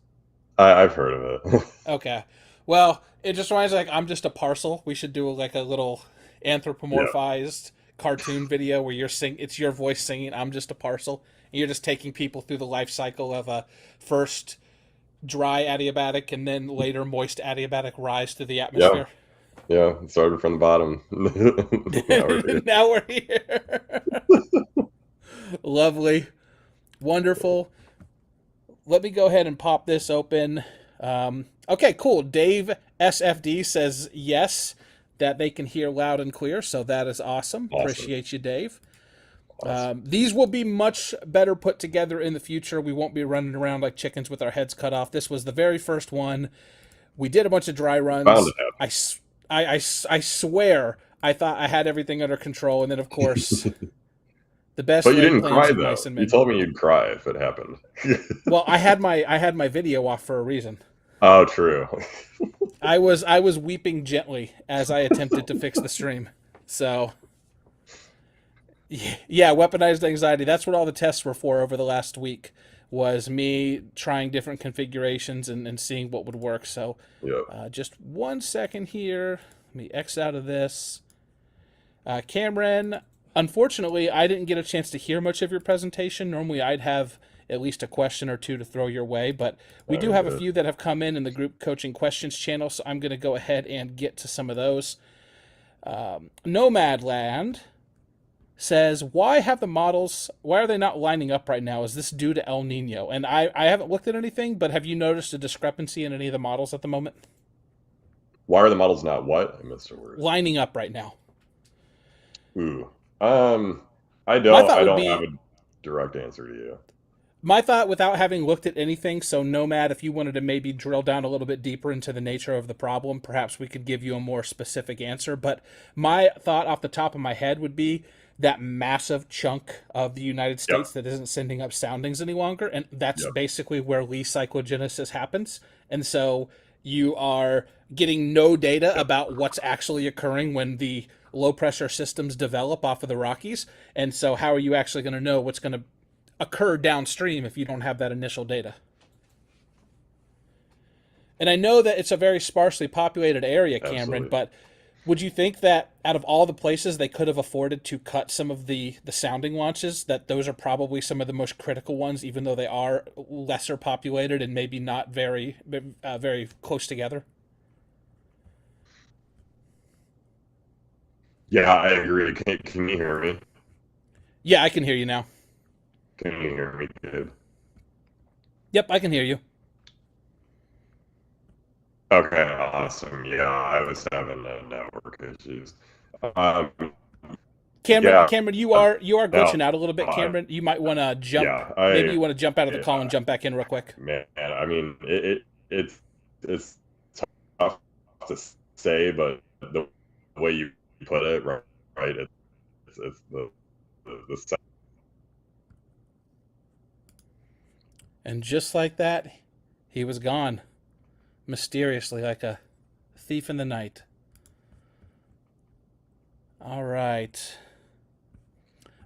I've heard of it. Okay. Well, it just reminds me like I'm just a parcel. We should do like a little Yeah. anthropomorphized cartoon video where it's your voice singing I'm just a parcel. And you're just taking people through the life cycle of a first dry adiabatic and then later moist adiabatic rise through the Yeah. atmosphere. Yeah. It started from the bottom. Now we're here. Now we're here. Lovely. Wonderful. Let me go ahead and pop this open. Okay, cool. Dave SFD says yes, that they can hear loud and clear. So that is awesome. Appreciate you, Dave. Awesome. These will be much better put together in the future. We won't be running around like chickens with our heads cut off. This was the very first one. We did a bunch of dry Found runs. it happening. I swear I thought I had everything under control, and then of course the best But you laid didn't plans cry of though. mice and You men. told me you'd cry if it happened. Well, I had my video off for a reason. Oh, true. I was weeping gently as I attempted to fix the stream. So yeah, weaponized anxiety. That's what all the tests were for over the last week. Was me trying different configurations and seeing what would work. So Yep. just 1 second here. Let me X out of this. Cameron, unfortunately, I didn't get a chance to hear much of your presentation. Normally, I'd have at least a question or two to throw your way, but we do have a few that have come in the group coaching questions channel, so I'm going to go ahead and get to some of those. Nomadland says, why are they not lining up right now? Is this due to El Nino? And I haven't looked at anything, but have you noticed a discrepancy in any of the models at the moment? Why are the models not what? I missed a word. Lining up right now. Ooh. I don't have a direct answer to you. My thought, without having looked at anything, so Nomad, if you wanted to maybe drill down a little bit deeper into the nature of the problem, perhaps we could give you a more specific answer. But my thought off the top of my head would be that massive chunk of the United States that isn't sending up soundings any longer, and that's basically where Lee cyclogenesis happens. And so you are getting no data about what's actually occurring when the low pressure systems develop off of the Rockies. And so how are you actually going to know what's going to occur downstream if you don't have that initial data? And I know that it's a very sparsely populated area, Cameron, Absolutely. but would you think that out of all the places they could have afforded to cut some of the sounding launches, that those are probably some of the most critical ones, even though they are lesser populated and maybe not very, very close together? Yeah, I agree. Can you hear me? Yeah, I can hear you now. Can you hear me, good? Yep, I can hear you. Okay, awesome. Yeah, I was having network issues. Um, Cameron, you are glitching no, out a little bit. Cameron, you might want to jump. Maybe you want to jump out of the call and jump back in real quick. Man, I mean, it's tough. tough, to say, but the way you put it, right, it's the the And just like that, he was gone, mysteriously, like a thief in the night. All right.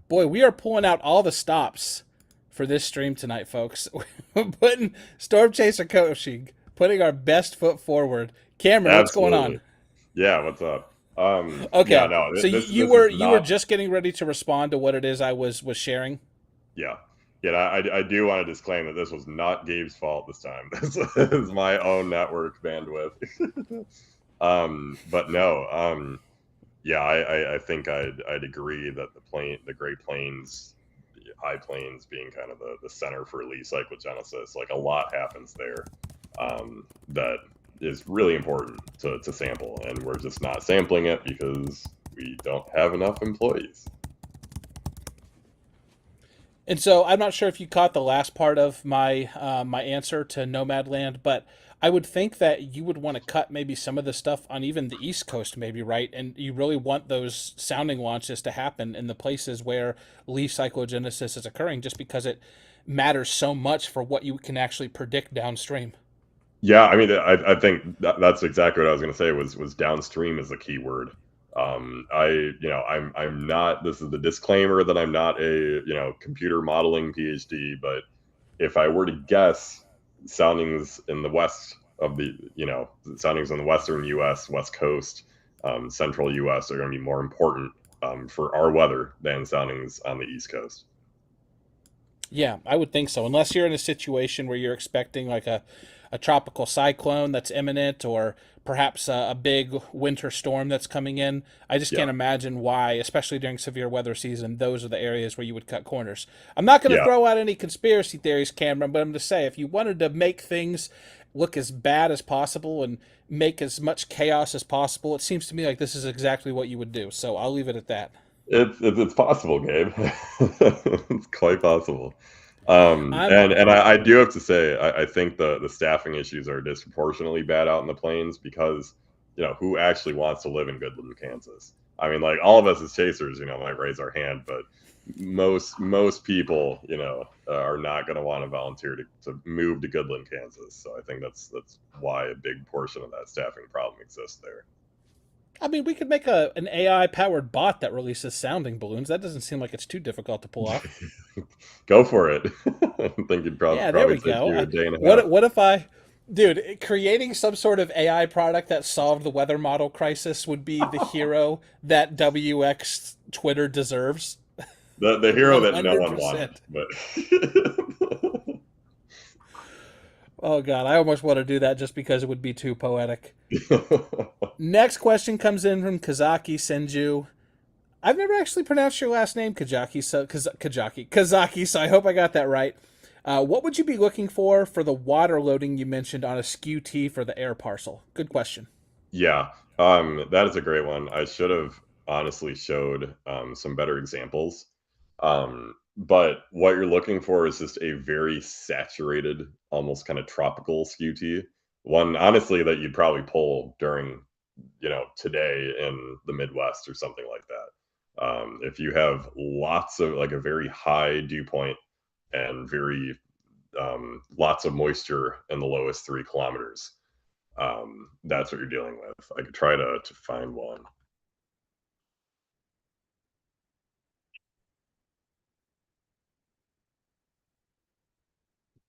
Boy, we are pulling out all the stops for this stream tonight, folks. We're putting Storm Chaser coaching, putting our best foot forward. Cameron, what's going absolutely. on? Yeah, what's up? Yeah, Okay, no, so this is you were not. just getting ready to respond to what it is I was sharing. Yeah, yeah. I do want to disclaim that this was not Gabe's fault this time. This is my own network bandwidth. But no. Yeah, I think I'd agree that the Great Plains, the High Plains being kind of the center for Lee cyclogenesis, like a lot happens there, that is really important to sample, and we're just not sampling it because we don't have enough employees. And so I'm not sure if you caught the last part of my answer to Nomadland, but I would think that you would want to cut maybe some of the stuff on even the East Coast, maybe, right? And you really want those sounding launches to happen in the places where leaf cyclogenesis is occurring, just because it matters so much for what you can actually predict downstream. Yeah, I mean, I think that's exactly what I was going to say. Was downstream is the key word. I'm not. This is the disclaimer that I'm not a computer modeling PhD, but if I were to guess, soundings in the west of the soundings in the western U.S. West Coast, central U.S. are going to be more important for our weather than soundings on the East Coast. Yeah, I would think so. Unless you're in a situation where you're expecting like a tropical cyclone that's imminent, or perhaps a big winter storm that's coming in. I just Yeah, can't imagine why, especially during severe weather season, those are the areas where you would cut corners. I'm not going to yeah. throw out any conspiracy theories, Cameron, but I'm just say if you wanted to make things look as bad as possible and make as much chaos as possible, it seems to me like this is exactly what you would do. So I'll leave it at that. It's possible, Gabe. It's quite possible. I'm And I do have to say, I think the staffing issues are disproportionately bad out in the plains because who actually wants to live in Goodland, Kansas? I mean, like all of us as chasers, might raise our hand, but most people, are not going to want to volunteer to move to Goodland, Kansas. So I think that's why a big portion of that staffing problem exists there. I mean, we could make an AI powered bot that releases sounding balloons. That doesn't seem like it's too difficult to pull off. Go for it. I think it'd Yeah, there probably we take go. you a day and a half. What if I, dude, creating some sort of AI product that solved the weather model crisis would be the hero that WX Twitter deserves. The hero One that no hundred one wanted, percent. but Oh god, I almost want to do that just because it would be too poetic. Next question comes in from Kazaki Senju. I've never actually pronounced your last name, Kazaki. So Kazaki. So I hope I got that right. What would you be looking for the water loading you mentioned on a Skew-T for the air parcel? Good question. yeah, that is a great one. I should have honestly showed some better examples. But what you're looking for is just a very saturated, almost kind of tropical Skew-T. One honestly that you'd probably pull during today in the Midwest or something like that. If you have lots of like a very high dew point and very lots of moisture in the lowest 3 kilometers, that's what you're dealing with. I could try to find one.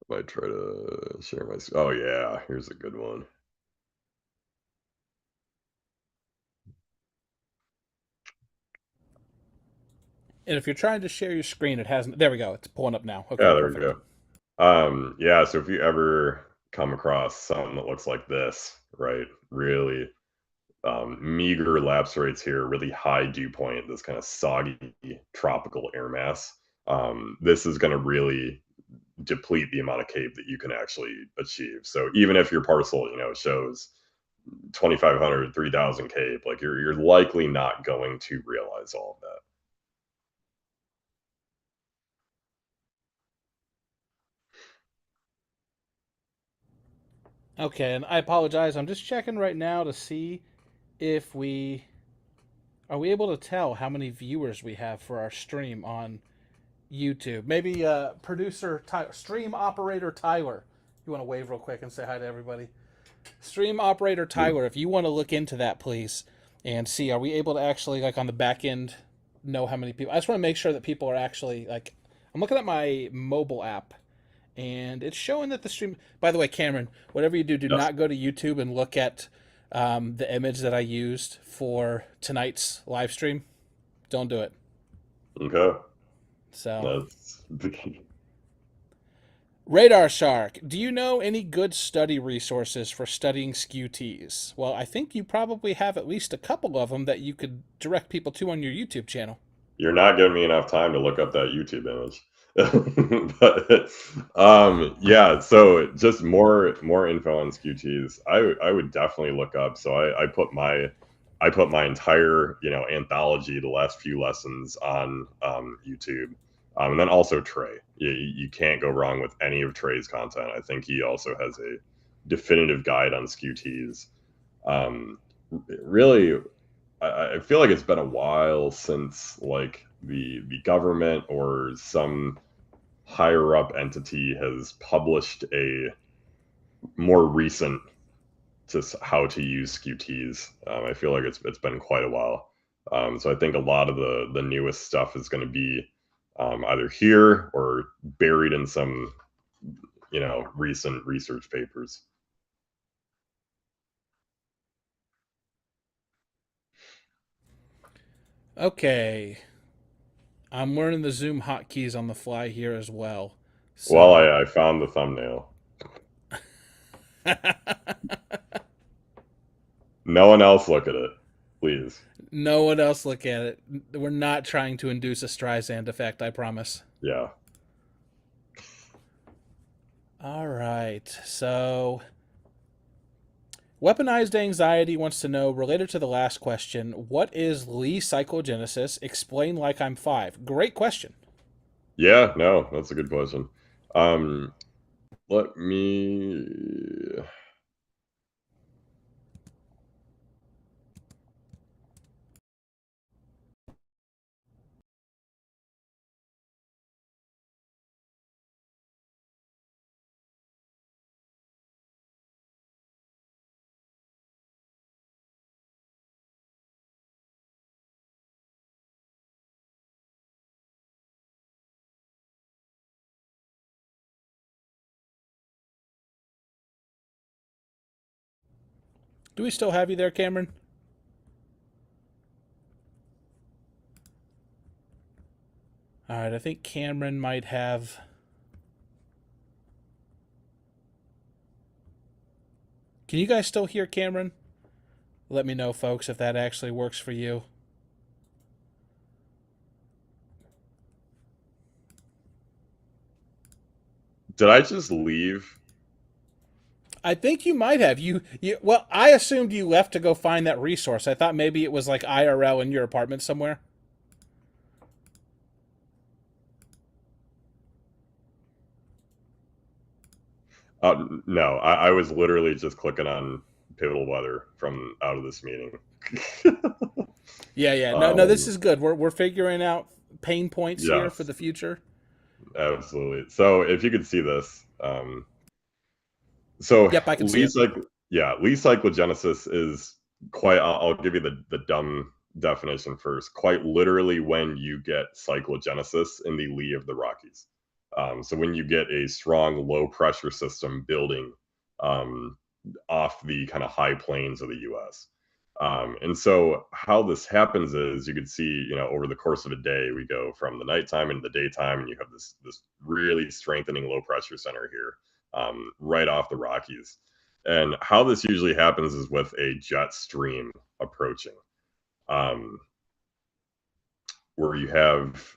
If I try to share my. Oh yeah, here's a good one. And if you're trying to share your screen, it hasn't. There we go. It's pulling up now. Okay, Yeah, there we perfect. go. Yeah, so if you ever come across something that looks like this, right? Really meager lapse rates here, really high dew point, this kind of soggy tropical air mass. This is going to really deplete the amount of CAPE that you can actually achieve. So even if your parcel, shows 2,500, 3,000 CAPE, like you're likely not going to realize all of that. Okay, and I apologize. I'm just checking right now to see if we Are we able to tell how many viewers we have for our stream on YouTube? Maybe producer Tyler, stream operator Tyler. You want to wave real quick and say hi to everybody? Stream operator Tyler, if you want to look into that, please, and see, are we able to actually, like, on the back end, know how many people? I just want to make sure that people are actually, like, I'm looking at my mobile app, and it's showing that the stream. By the way, Cameron, whatever you do, do Yes. not go to YouTube and look at the image that I used for tonight's live stream. Don't do it. Okay. So, That's Radar Shark, do you know any good study resources for studying Skew-Ts? Well, I think you probably have at least a couple of them that you could direct people to on your YouTube channel. You're not giving me enough time to look up that YouTube image. But yeah, so just more info on Skew-Ts. I would definitely look up. So I put my entire anthology, the last few lessons on YouTube, and then also Trey. You can't go wrong with any of Trey's content. I think he also has a definitive guide on Skew-Ts. Really, I feel like it's been a while since like the government or some higher up entity has published a more recent just how to use Skew-Ts. I feel like it's been quite a while. So I think a lot of the newest stuff is going to be either here or buried in some recent research papers. Okay. I'm learning the Zoom hotkeys on the fly here as well. Well, So, I found the thumbnail. No one else look at it, please. no one else look at it. We're not trying to induce a Streisand effect, I promise. Yeah. All right. So, Weaponized Anxiety wants to know, related to the last question, what is Lee cyclogenesis? Explain like I'm five. Great question. Yeah, no, that's a good question. Um, let me. Do we still have you there, Cameron? All right, I think Cameron might have. Can you guys still hear Cameron? Let me know, folks, if that actually works for you. Did I just leave? I think you might have. Well, I assumed you left to go find that resource. I thought maybe it was like IRL in your apartment somewhere. No, I was literally just clicking on pivotal weather from out of this meeting. Yeah, yeah. No, no, this um, is good. We're figuring out pain points here for yes, the future. absolutely. So if you could see this, so Yep, I can see Lee it. cycle, yeah, Lee cyclogenesis is quite. I'll give you the dumb definition first. Quite literally, when you get cyclogenesis in the lee of the Rockies. So when you get a strong low pressure system building um, off the kind of high plains of the U.S. And so how this happens is you can see, over the course of a day, we go from the nighttime into the daytime, and you have this really strengthening low pressure center here right off the Rockies. And how this usually happens is with a jet stream approaching, um, where you have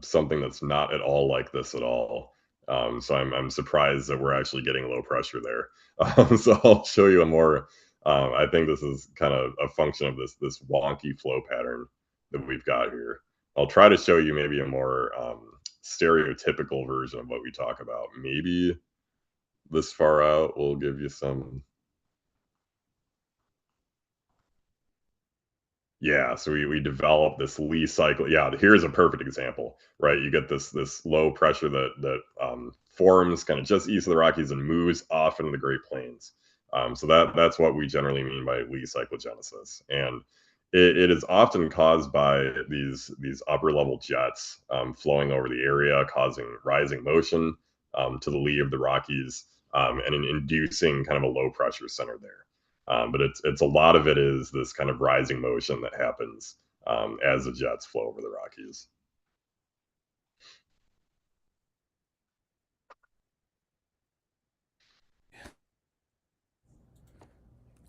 something that's not at all like this at all. So I'm surprised that we're actually getting low pressure there. So I'll show you a more. I think this is kind of a function of this wonky flow pattern that we've got here. I'll try to show you maybe a more stereotypical version of what we talk about. Maybe this far out will give you some. Yeah, so we develop this Lee cycle. Yeah, here's a perfect example, right? You get this low pressure that forms kind of just east of the Rockies and moves off into the Great Plains. So that's what we generally mean by Lee cyclogenesis, and it is often caused by these upper level jets flowing over the area, causing rising motion to the lee of the Rockies, and inducing kind of a low pressure center there. But it's a lot of it is this kind of rising motion that happens as the jets flow over the Rockies.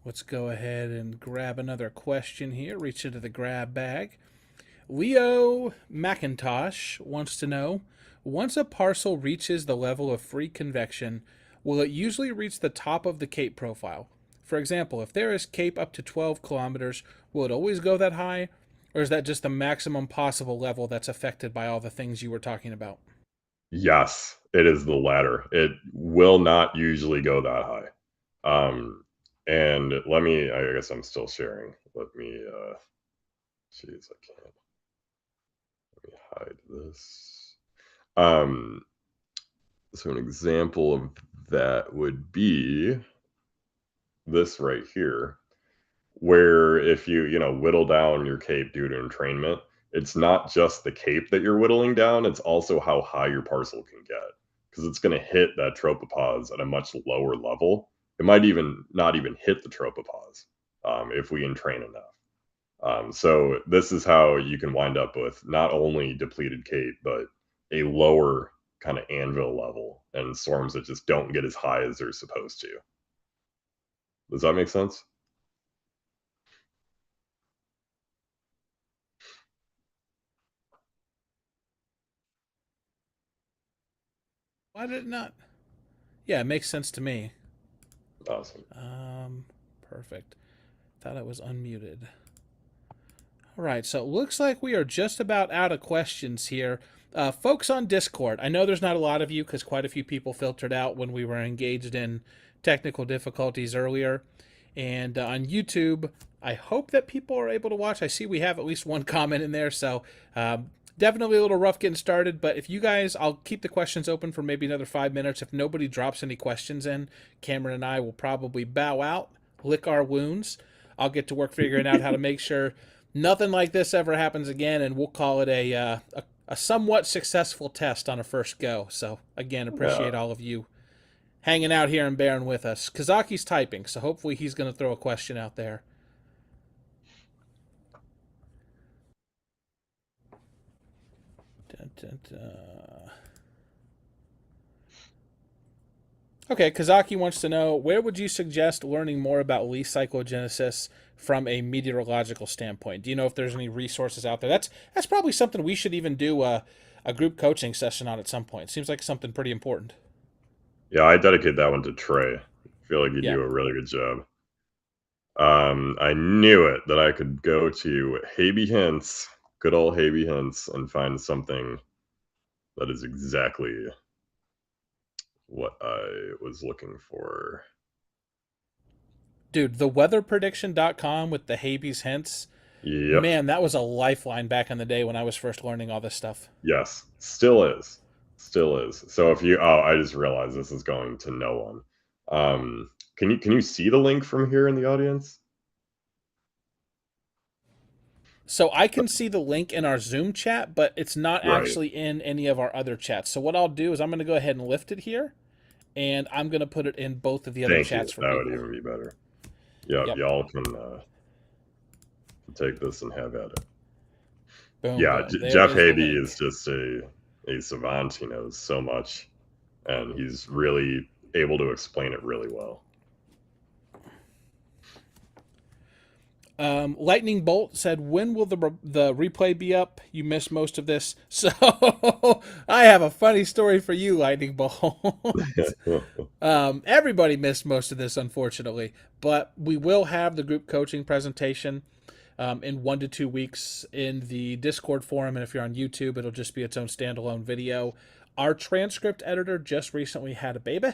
Let's go ahead and grab another question here. Reach into the grab bag. Leo McIntosh wants to know, once a parcel reaches the level of free convection, will it usually reach the top of the Cape profile? For example, if there is Cape up to 12 kilometers, will it always go that high? Or is that just the maximum possible level that's affected by all the things you were talking about? Yes, it is the latter. It will not usually go that high. And let me, I guess I'm still sharing. Let me, jeez, I can't. Let me hide this. Um, so an example of that would be this right here, where if you whittle down your cape due to entrainment, it's not just the cape that you're whittling down, it's also how high your parcel can get, because it's going to hit that tropopause at a much lower level. It might even not even hit the tropopause if we entrain enough. So this is how you can wind up with not only depleted cape, but a lower kind of anvil level and storms that just don't get as high as they're supposed to. Does that make sense? Why did it not? Yeah, it makes sense to me. Awesome. Perfect. Thought I was unmuted. All right, so it looks like we are just about out of questions here. Folks on Discord, I know there's not a lot of you because quite a few people filtered out when we were engaged in technical difficulties earlier. And on YouTube, I hope that people are able to watch. I see we have at least one comment in there, so definitely a little rough getting started. But if you guys, I'll keep the questions open for maybe another 5 minutes. If nobody drops any questions in, Cameron and I will probably bow out, lick our wounds. I'll get to work figuring out how to make sure nothing like this ever happens again, and we'll call it a somewhat successful test on a first go. So again, appreciate Yeah. all of you hanging out here and bearing with us. Kazaki's typing, so hopefully he's going to throw a question out there. Dun, dun, dun. Okay, Kazaki wants to know, where would you suggest learning more about Lee cyclogenesis from a meteorological standpoint? Do you know if there's any resources out there? That's probably something we should even do a group coaching session on at some point. Seems like something pretty important. Yeah, I dedicate that one to Trey. I feel like you Yeah. do a really good job. I knew it that I could go to Habe Hints, good old Habe Hints, and find something that is exactly what I was looking for. Dude, the weatherprediction.com with the Habe's hints, Yep. man, that was a lifeline back in the day when I was first learning all this stuff. Yes. Still is. Still is. So if you I just realized this is going to no one. Can you see the link from here in the audience? So I can see the link in our Zoom chat, but it's not Right. actually in any of our other chats. So what I'll do is I'm going to go ahead and lift it here, and I'm going to put it in both of the other Thank you. chats for That would people. even be better. Yeah, Yep. y'all can take this and have at it. Boom, Yeah, boom. There Jeff is the Habe is link. just a savant. He knows so much, and he's really able to explain it really well. Lightning Bolt said, "When will the replay be up? You missed most of this." So I have a funny story for you, Lightning Bolt. Everybody missed most of this, unfortunately, but we will have the group coaching presentation in 1 to 2 weeks in the Discord forum, and if you're on YouTube, it'll just be its own standalone video. Our transcript editor just recently had a baby,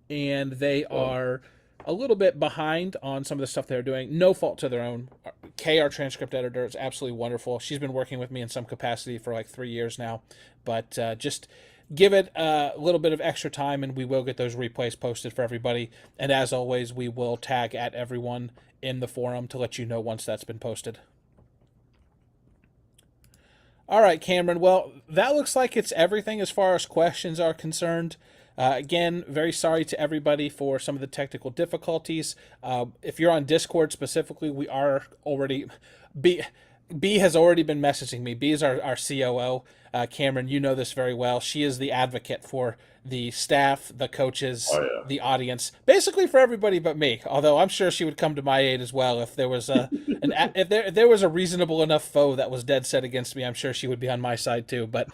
and they Well, are a little bit behind on some of the stuff they're doing. No fault to their own. Kay, our transcript editor, is absolutely wonderful. She's been working with me in some capacity for like 3 years now. But just give it a little bit of extra time, and we will get those replays posted for everybody. And as always, we will tag at everyone in the forum to let you know once that's been posted. All right, Cameron. Well, that looks like it's everything as far as questions are concerned. Again, very sorry to everybody for some of the technical difficulties. If you're on Discord specifically, we are already. B has already been messaging me. B is our COO. Cameron, you know this very well. She is the advocate for the staff, the coaches, Oh yeah. the audience, basically for everybody but me. Although I'm sure she would come to my aid as well if there was if there was a reasonable enough foe that was dead set against me. I'm sure she would be on my side too. But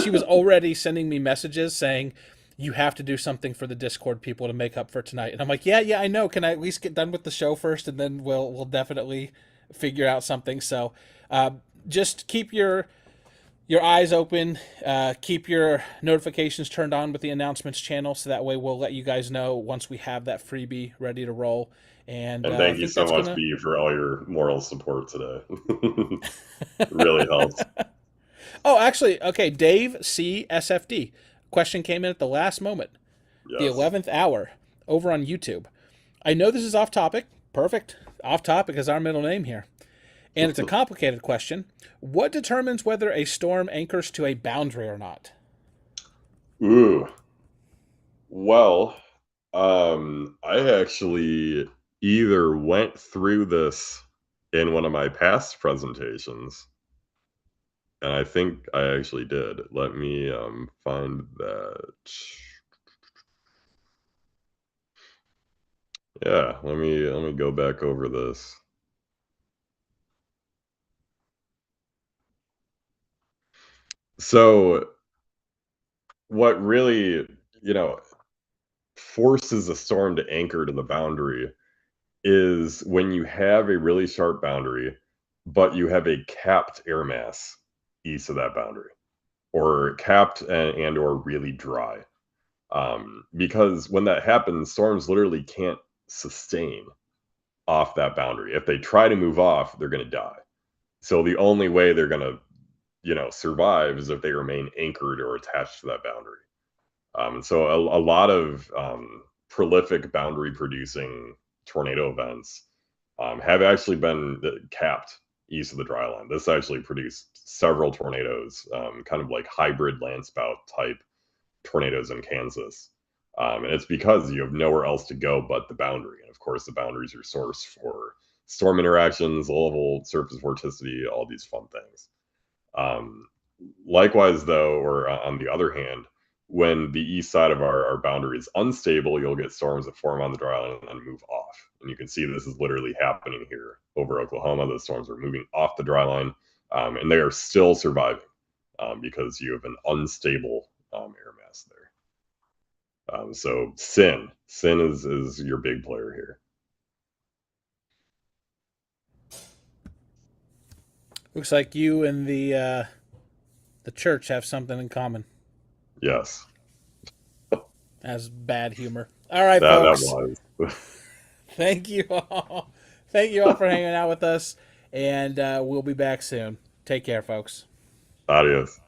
she was already sending me messages saying, "You have to do something for the Discord people to make up for tonight." And I'm like, yeah, I know. Can I at least get done with the show first, and then we'll definitely figure out something. So just keep your eyes open, keep your notifications turned on with the announcements channel, so that way we'll let you guys know once we have that freebie ready to roll. And And I thank you think so that's much, gonna. B, for all your moral support today. It really helps. Oh, actually, okay. Dave C SFD question came in at the last moment, the Yes. 11th hour, over on YouTube. I know this is off topic. Perfect. Off topic is our middle name here. And it's a complicated question. What determines whether a storm anchors to a boundary or not? Ooh. Well, I actually either went through this in one of my past presentations, and I think I actually did. Let me find that. Yeah, let me go back over this. So, what really, you know, forces a storm to anchor to the boundary is when you have a really sharp boundary, but you have a capped air mass east of that boundary, or capped and or really dry. Because when that happens, storms literally can't sustain off that boundary. If they try to move off, they're going to die. So the only way they're going to, survive is if they remain anchored or attached to that boundary. So a lot of prolific boundary producing tornado events have actually been capped east of the dry line. This actually produced several tornadoes, kind of like hybrid land spout type tornadoes in Kansas. And it's because you have nowhere else to go but the boundary. And of course, the boundary is your source for storm interactions, low level surface vorticity, all these fun things. Um, Likewise, though, or on the other hand, when the east side of our boundary is unstable, you'll get storms that form on the dry line and then move off. And you can see this is literally happening here over Oklahoma. The storms are moving off the dry line, and they are still surviving because you have an unstable air mass there. So sin is your big player here. Looks like you and the church have something in common. Yes, As bad humor. All right, that folks. was. Thank you all. Thank you all for hanging out with us, and we'll be back soon. Take care, folks. Adios.